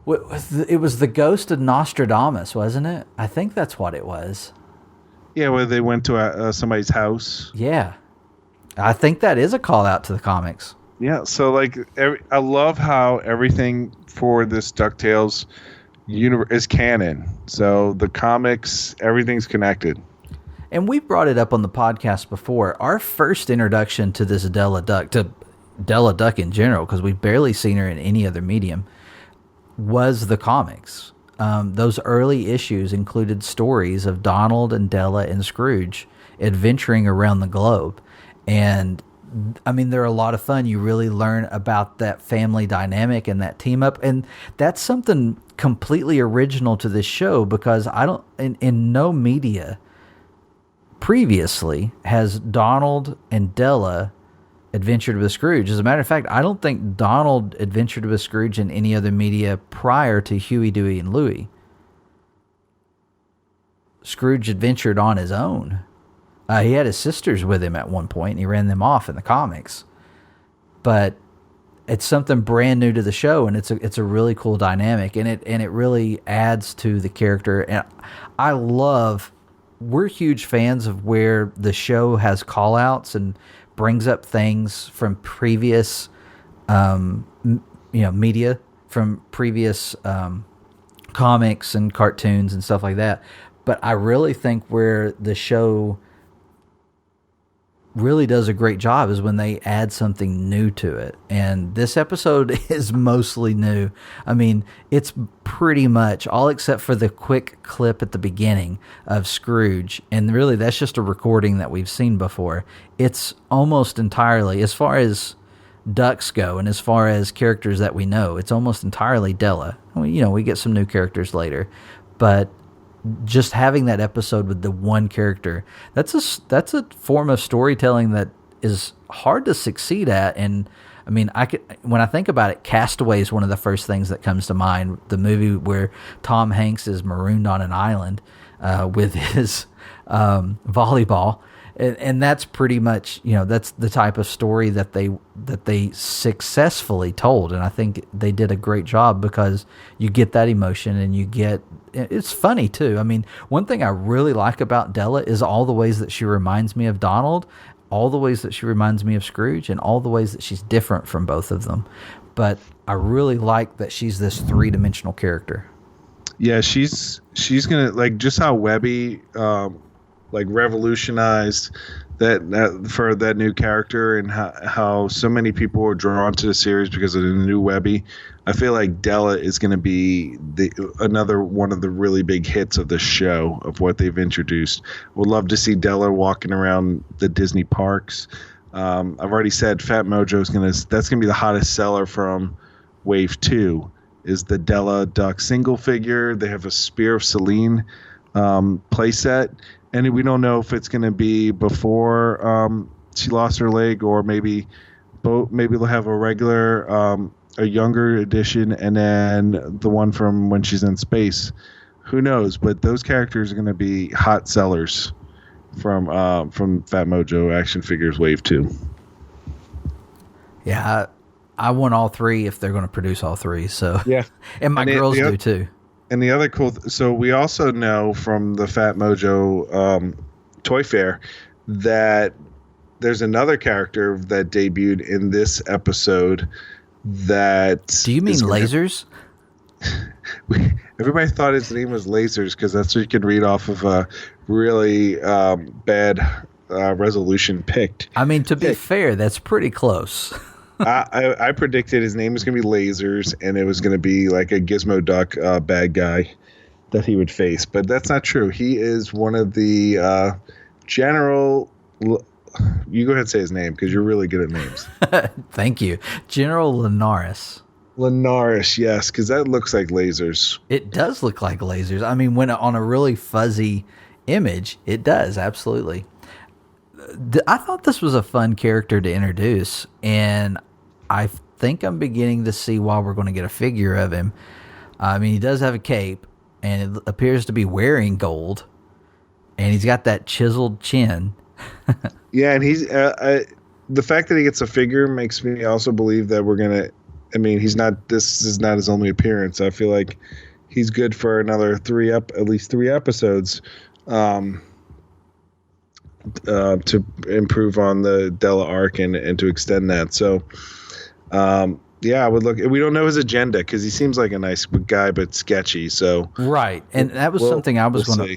it was the ghost of Nostradamus, wasn't it? I think that's what it was. Yeah, where they went to somebody's house. Yeah. I think that is a call out to the comics. Yeah, so like I love how everything for this DuckTales universe is canon. So the comics, everything's connected. And we brought it up on the podcast before. Our first introduction to this Della Duck, to Della Duck in general, because we've barely seen her in any other medium, was the comics. Those early issues included stories of Donald and Della and Scrooge adventuring around the globe. And I mean, they're a lot of fun. You really learn about that family dynamic and that team up. And that's something completely original to this show, because I don't, in no media previously has Donald and Della adventured with Scrooge. As a matter of fact, I don't think Donald adventured with Scrooge in any other media prior to Huey, Dewey, and Louie. Scrooge adventured on his own. He had his sisters with him at one point, and he ran them off in the comics. But it's something brand new to the show, and it's a really cool dynamic, and it really adds to the character. And I love, we're huge fans of where the show has call-outs and brings up things from previous, media, from previous comics and cartoons and stuff like that. But I really think where the show really does a great job is when they add something new to it. And this episode is mostly new. I mean, it's pretty much all except for the quick clip at the beginning of Scrooge. And really, that's just a recording that we've seen before. It's almost entirely, as far as ducks go and as far as characters that we know, it's almost entirely Della. We get some new characters later. But just having that episode with the one character, that's a form of storytelling that is hard to succeed at. And I mean, when I think about it, Castaway is one of the first things that comes to mind. The movie where Tom Hanks is marooned on an island with his volleyball, and that's pretty much that's the type of story that they successfully told. And I think they did a great job, because you get that emotion and it's funny too. I mean, one thing I really like about Della is all the ways that she reminds me of Donald, all the ways that she reminds me of Scrooge, and all the ways that she's different from both of them. But I really like that she's this three-dimensional character. Yeah, she's gonna, like, just how Webby revolutionized that for that new character, and how so many people were drawn to the series because of the new Webby. I feel like Della is going to be another one of the really big hits of the show, of what they've introduced. Would love to see Della walking around the Disney parks. I've already said Fat Mojo that's gonna be the hottest seller from Wave 2, is the Della Duck single figure. They have a Spear of Selene playset, and we don't know if it's going to be before she lost her leg, or maybe they'll have a regular a younger edition, and then the one from when she's in space. Who knows? But those characters are going to be hot sellers from Fat Mojo Action Figures Wave 2. Yeah, I want all three if they're going to produce all three. So yeah, and my girls do too. And the other cool, so we also know from the Fat Mojo Toy Fair that there's another character that debuted in this episode. That do you mean Lasers? Everybody thought his name was Lasers because that's what you can read off of a really bad resolution picked. I mean, to be fair, that's pretty close. I predicted his name was going to be Lasers, and it was going to be like a Gizmo Duck bad guy that he would face. But that's not true. He is one of the General... You go ahead and say his name because you're really good at names. Thank you. General Linares. Linares, yes, because that looks like Lasers. It does look like Lasers. I mean, when on a really fuzzy image, it does, absolutely. I thought this was a fun character to introduce, and I think I'm beginning to see why we're going to get a figure of him. I mean, he does have a cape, and it appears to be wearing gold, and he's got that chiseled chin. Yeah, and he's the fact that he gets a figure makes me also believe that we're gonna. I mean, this is not his only appearance. I feel like he's good for another at least three episodes, to improve on the Della arc and to extend that. So, yeah, I would look. We don't know his agenda because he seems like a nice guy, but sketchy. So right, and that was something I was going to.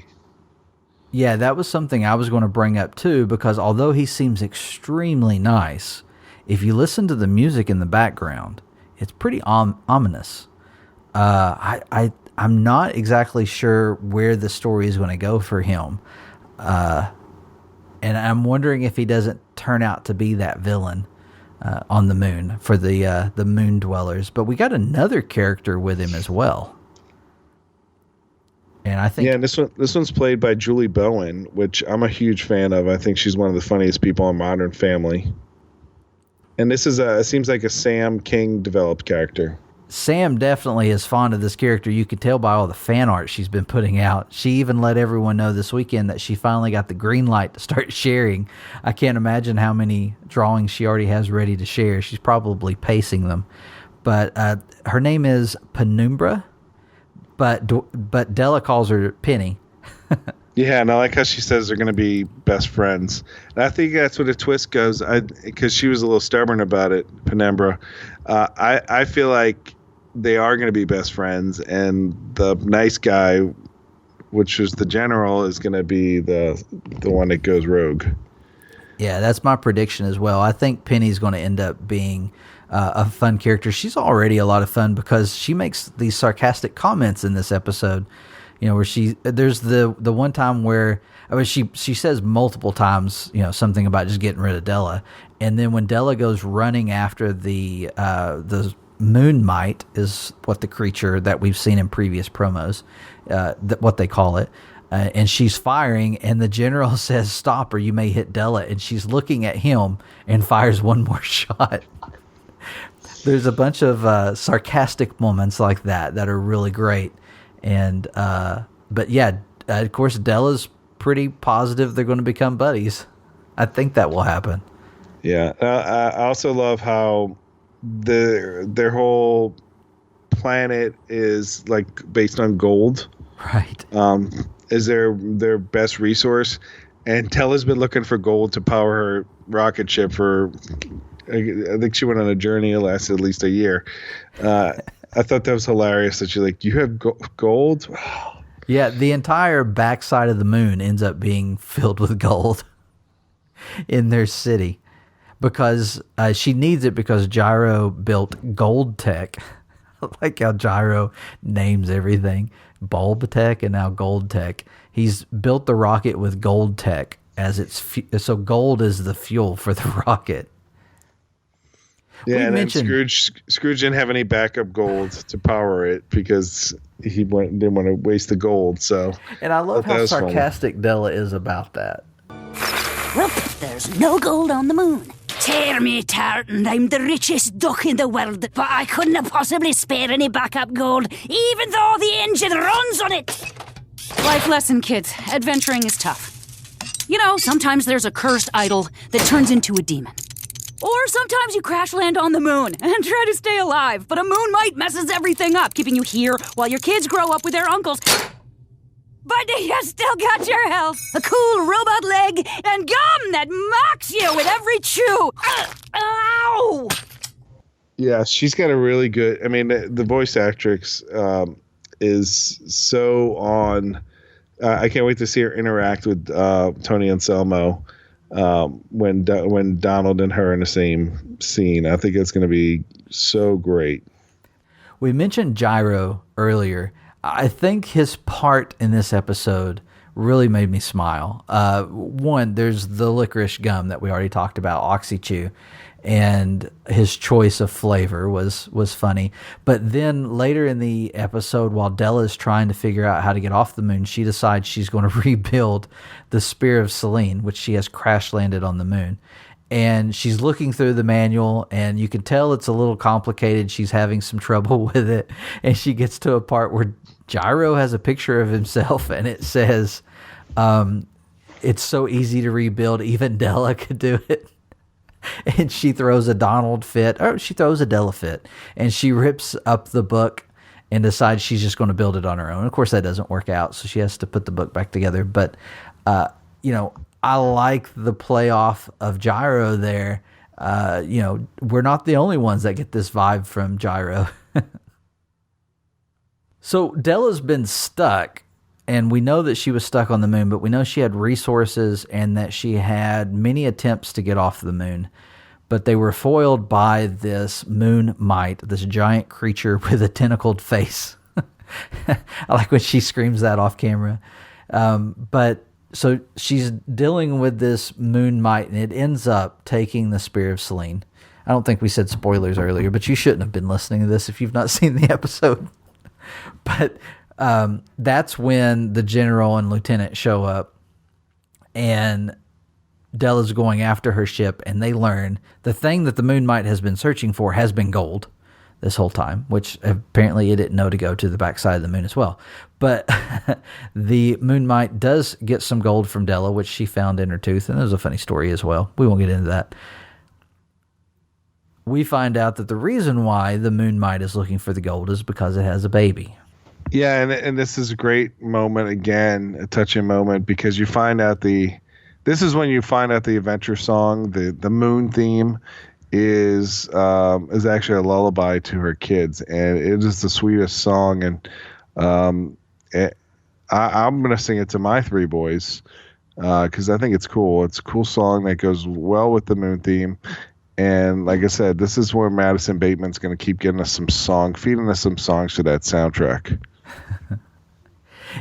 Yeah, that was something I was going to bring up too, because although he seems extremely nice, if you listen to the music in the background, it's pretty ominous. I'm not exactly sure where the story is going to go for him, and I'm wondering if he doesn't turn out to be that villain on the moon for the moon dwellers. But we got another character with him as well. And I think, yeah, and this one's played by Julie Bowen, which I'm a huge fan of. I think she's one of the funniest people on Modern Family. And this is seems like a Sam King developed character. Sam definitely is fond of this character. You could tell by all the fan art she's been putting out. She even let everyone know this weekend that she finally got the green light to start sharing. I can't imagine how many drawings she already has ready to share. She's probably pacing them. But her name is Penumbra. But Della calls her Penny. Yeah, and I like how she says they're going to be best friends. And I think that's where the twist goes, because she was a little stubborn about it, Penumbra. I feel like they are going to be best friends, and the nice guy, which was the general, is going to be the one that goes rogue. Yeah, that's my prediction as well. I think Penny's going to end up being a fun character. She's already a lot of fun because she makes these sarcastic comments in this episode. You know, where there's the one time where she says multiple times, you know, something about just getting rid of Della, and then when Della goes running after the moon mite is what the creature that we've seen in previous promos, what they call it. And she's firing, and the general says, "Stop, or you may hit Della." And she's looking at him and fires one more shot. There's a bunch of sarcastic moments like that are really great. And but yeah, of course, Della's pretty positive they're going to become buddies. I think that will happen. Yeah, I also love how their whole planet is like based on gold. Right. Is their best resource, and Della's been looking for gold to power her rocket ship for. I think she went on a journey that lasted at least a year. I thought that was hilarious that you're like, you have gold? Yeah, the entire backside of the moon ends up being filled with gold in their city because she needs it because Gyro built Gold Tech. I like how Gyro names everything. Bulb Tech and now Gold Tech. He's built the rocket with Gold Tech as so gold is the fuel for the rocket. Yeah, and then Scrooge didn't have any backup gold to power it because he didn't want to waste the gold. So, and I love how sarcastic Della is about that. Whoop, there's no gold on the moon. Tear me tartan, I'm the richest duck in the world, but I couldn't have possibly spare any backup gold, even though the engine runs on it. Life lesson, kids. Adventuring is tough. You know, sometimes there's a cursed idol that turns into a demon. Or sometimes you crash land on the moon and try to stay alive, but a moon mite messes everything up, keeping you here while your kids grow up with their uncles. But you still got your health, a cool robot leg, and gum that mocks you with every chew. Ow! Yeah, she's got a really good. I mean, the voice actress is so on. I can't wait to see her interact with Tony Anselmo when Donald and her in the same scene. I think it's going to be so great. We mentioned Gyro earlier. I think his part in this episode really made me smile. One, there's the licorice gum that we already talked about, Oxy-Chew, and his choice of flavor was funny. But then later in the episode, while Della's trying to figure out how to get off the moon, she decides she's going to rebuild the Spear of Selene, which she has crash landed on the moon. And she's looking through the manual, and you can tell it's a little complicated. She's having some trouble with it. And she gets to a part where Gyro has a picture of himself, and it says, it's so easy to rebuild, even Della could do it. And she throws a Donald fit, or she throws a Della fit, and she rips up the book and decides she's just going to build it on her own. Of course, that doesn't work out, so she has to put the book back together. But, I like the playoff of Gyro there. We're not the only ones that get this vibe from Gyro. So Della's been stuck, and we know that she was stuck on the moon, but we know she had resources and that she had many attempts to get off the moon, but they were foiled by this moon mite, this giant creature with a tentacled face. I like when she screams that off camera. So she's dealing with this moon mite, and it ends up taking the Spear of Selene. I don't think we said spoilers earlier, but you shouldn't have been listening to this if you've not seen the episode. But that's when the general and lieutenant show up, and Della's going after her ship, and they learn the thing that the moon mite has been searching for has been gold this whole time, which apparently it didn't know to go to the backside of the moon as well. But the moon mite does get some gold from Della, which she found in her tooth, and there's a funny story as well. We won't get into that. We find out that the reason why the moon mite is looking for the gold is because it has a baby. Yeah, and this is a great moment, again, a touching moment, because you find out this is when you find out the adventure song, the moon theme is actually a lullaby to her kids, and it is the sweetest song. And I'm gonna sing it to my three boys because I think it's cool. It's a cool song that goes well with the moon theme. And like I said, this is where Madison Bateman's going to keep getting us feeding us some songs to that soundtrack.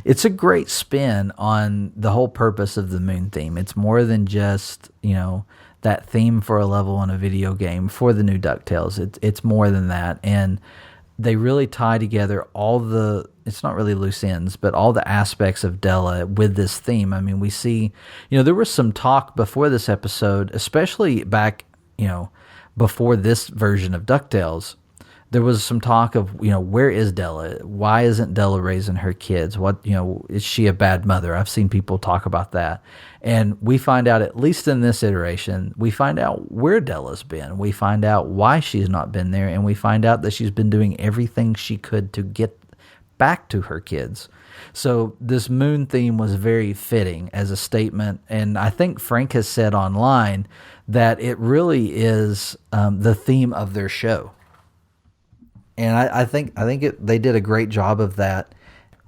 It's a great spin on the whole purpose of the moon theme. It's more than just, that theme for a level in a video game for the new DuckTales. It's more than that. And they really tie together it's not really loose ends, but all the aspects of Della with this theme. I mean, we see, there was some talk before this episode, especially back, before this version of DuckTales. There was some talk of, where is Della? Why isn't Della raising her kids? Is she a bad mother? I've seen people talk about that. And we find out, at least in this iteration, we find out where Della's been. We find out why she's not been there. And we find out that she's been doing everything she could to get back to her kids. So this moon theme was very fitting as a statement. And I think Frank has said online that it really is the theme of their show. And I think they did a great job of that.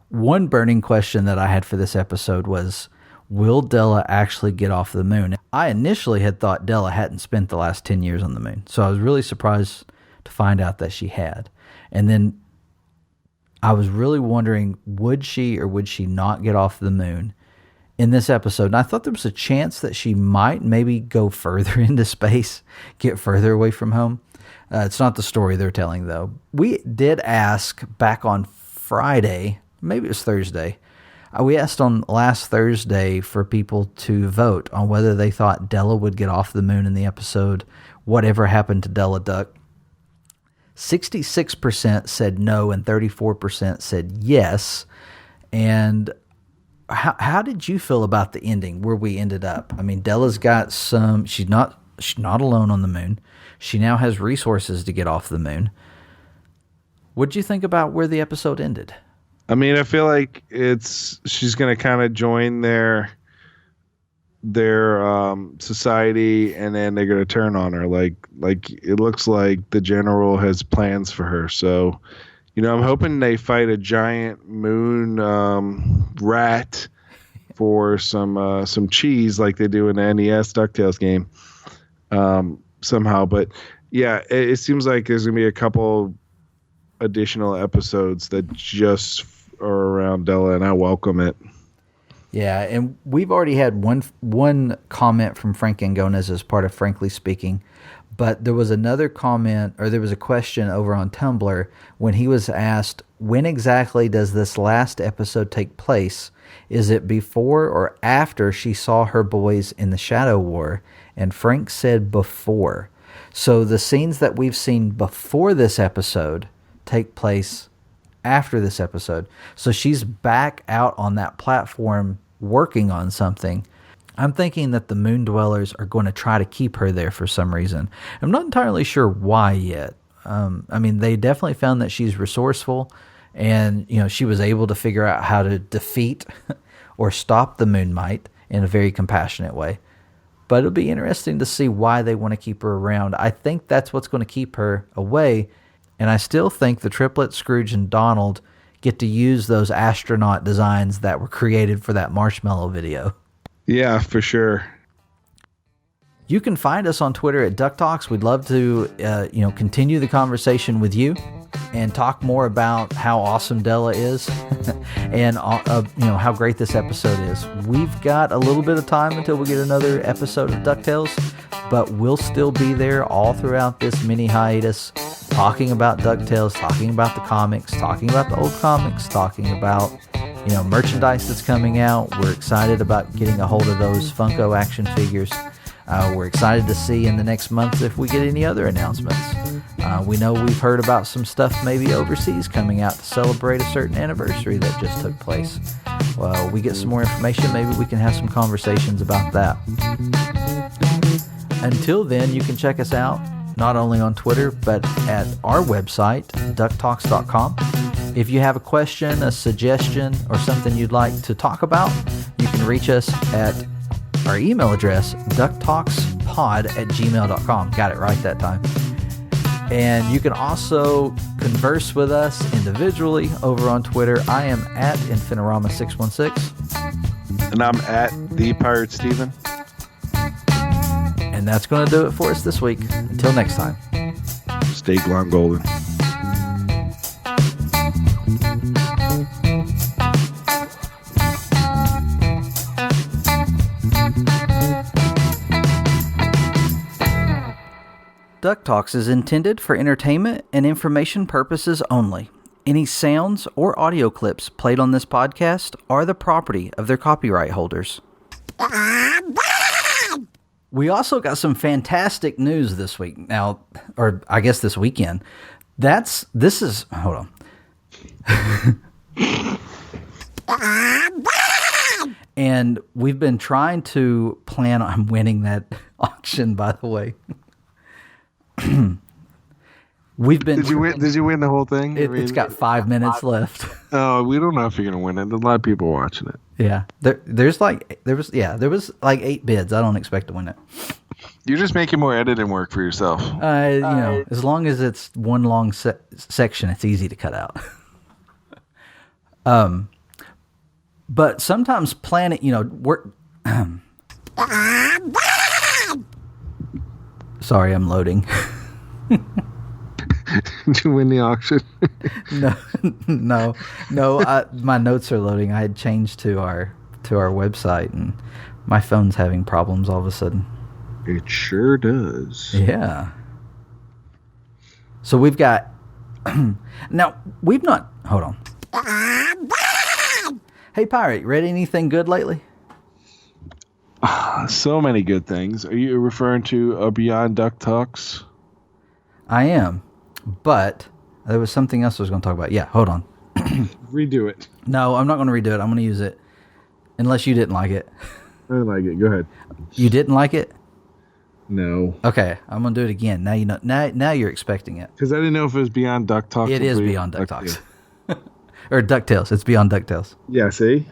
One burning question that I had for this episode was, will Della actually get off the moon? I initially had thought Della hadn't spent the last 10 years on the moon. So I was really surprised to find out that she had. And then I was really wondering, would she or would she not get off the moon in this episode? And I thought there was a chance that she might maybe go further into space, get further away from home. It's not the story they're telling, though. We did ask back on Friday, maybe it was Thursday. We asked on last Thursday for people to vote on whether they thought Della would get off the moon in the episode, Whatever Happened to Della Duck. 66% said no and 34% said yes. And how did you feel about the ending where we ended up? I mean, Della's got some. She's not alone on the moon. She now has resources to get off the moon. What'd you think about where the episode ended? I mean, I feel like she's going to kind of join their society, and then they're going to turn on her. Like it looks like the general has plans for her. So, I'm hoping they fight a giant moon rat for some cheese, like they do in the NES DuckTales game somehow. But yeah, it seems like there's going to be a couple additional episodes that just are around Della, and I welcome it. Yeah, and we've already had one comment from Frank Angones as part of Frankly Speaking, but there was another comment, or there was a question over on Tumblr when he was asked, when exactly does this last episode take place? Is it before or after she saw her boys in the Shadow War? And Frank said before. So the scenes that we've seen before this episode take place after this episode. So she's back out on that platform working on something. I'm thinking that the Moon Dwellers are going to try to keep her there for some reason. I'm not entirely sure why yet. I mean, they definitely found that she's resourceful, and she was able to figure out how to defeat or stop the Moon Might in a very compassionate way. But it'll be interesting to see why they want to keep her around. I think that's what's going to keep her away. And I still think the triplets, Scrooge and Donald, get to use those astronaut designs that were created for that Marshmallow video. Yeah, for sure. You can find us on Twitter at DuckTalks. We'd love to, continue the conversation with you and talk more about how awesome Della is and, how great this episode is. We've got a little bit of time until we get another episode of DuckTales, but we'll still be there all throughout this mini hiatus, talking about DuckTales, talking about the comics, talking about the old comics, talking about, merchandise that's coming out. We're excited about getting a hold of those Funko action figures. We're excited to see in the next month if we get any other announcements. We know we've heard about some stuff maybe overseas coming out to celebrate a certain anniversary that just took place. Well, we get some more information, maybe we can have some conversations about that. Until then, you can check us out not only on Twitter, but at our website, DuckTalks.com. If you have a question, a suggestion, or something you'd like to talk about, you can reach us at our email address, ducktalkspod@gmail.com. Got it right that time. And you can also converse with us individually over on Twitter. I am at Infinirama616. And I'm at the Pirate Steven. And that's going to do it for us this week. Until next time. Stay glon golden. DuckTalks is intended for entertainment and information purposes only. Any sounds or audio clips played on this podcast are the property of their copyright holders. We also got some fantastic news this week. Now, or I guess this weekend. Hold on. And we've been trying to plan on winning that auction, by the way. Did you win the whole thing? It's got 5 minutes left. Oh, we don't know if you're gonna win it. There's a lot of people watching it. Yeah, there was like 8 bids. I don't expect to win it. You're just making more editing work for yourself. As long as it's one long section, it's easy to cut out. But sometimes planning, work. Sorry, I'm loading. Did you win the auction? No. My notes are loading. I had changed to our website, and my phone's having problems all of a sudden. It sure does. Yeah. So we've got. Now we've not. Hold on. Hey, Pirate, read anything good lately? So many good things. Are you referring to Beyond DuckTalks? I am, but there was something else I was going to talk about. Yeah, hold on. Redo it. No, I'm not going to redo it. I'm going to use it Unless you didn't like it. I didn't like it. Go ahead. You didn't like it? No. Okay, I'm gonna do it again. Now you know. Now you're expecting it. Because I didn't know if it was Beyond DuckTalks. It is Beyond DuckTalks. Or DuckTales. It's Beyond DuckTales. Yeah, see?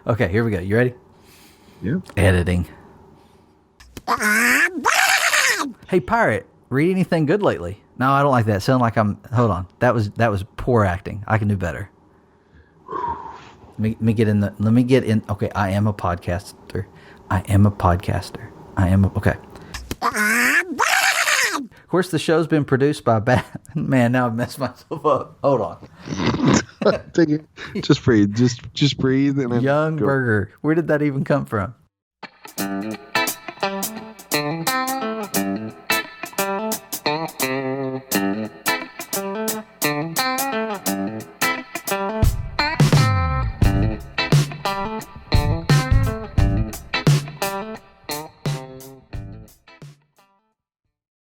Okay, here we go. You ready? Yeah. Editing. Hey, Pirate, read anything good lately? No, I don't like that. Sound like I'm... Hold on. That was poor acting. I can do better. Let me get in. Okay, I am a podcaster. Okay. Of course, the show's been produced by Man, now I've messed myself up. Hold on. Take it. Just breathe. Just breathe. And then Young go. Burger. Where did that even come from?